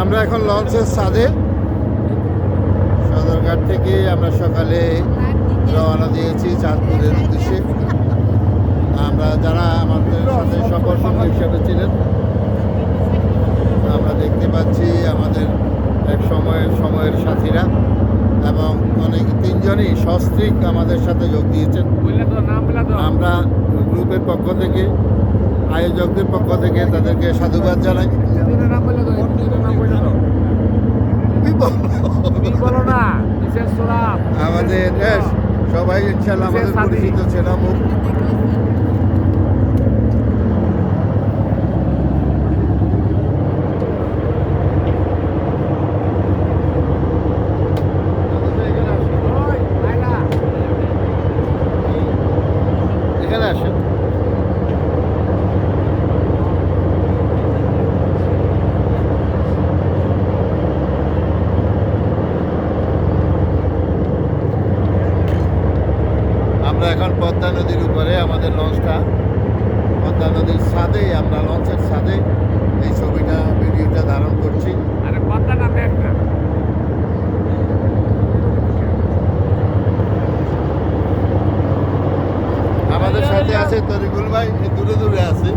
আমরা এখন লঞ্চের ছাদে সদরঘাট থেকে আমরা সকালে রওনা দিয়েছি চাঁদপুরের উদ্দেশ্যে। আমরা যারা আমাদের সাথে সফর সঙ্গী হিসেবে ছিলেন, আমরা দেখতে পাচ্ছি আমাদের এক সময়ের সাথীরা এবং অনেক তিনজনই সস্ত্রীক আমাদের সাথে যোগ দিয়েছেন। আমরা গ্রুপের পক্ষ থেকে, আয়োজকদের পক্ষ থেকে তাদেরকে সাধুবাদ জানাই। আমাদের সবাই ইনশাল্লাহ আমাদের পরিচিত ছেলে মুখ। এখানে আসেন। আমরা এখন পদ্মা নদীর উপরে আমাদের লঞ্চটা, পদ্মা নদীর ছাদে, আমরা লঞ্চের ছাদে এই ছবিটা ভিডিওটা ধারণ করছি। আমাদের সাথে আছে তরিকুল ভাই, দূরে দূরে আছে।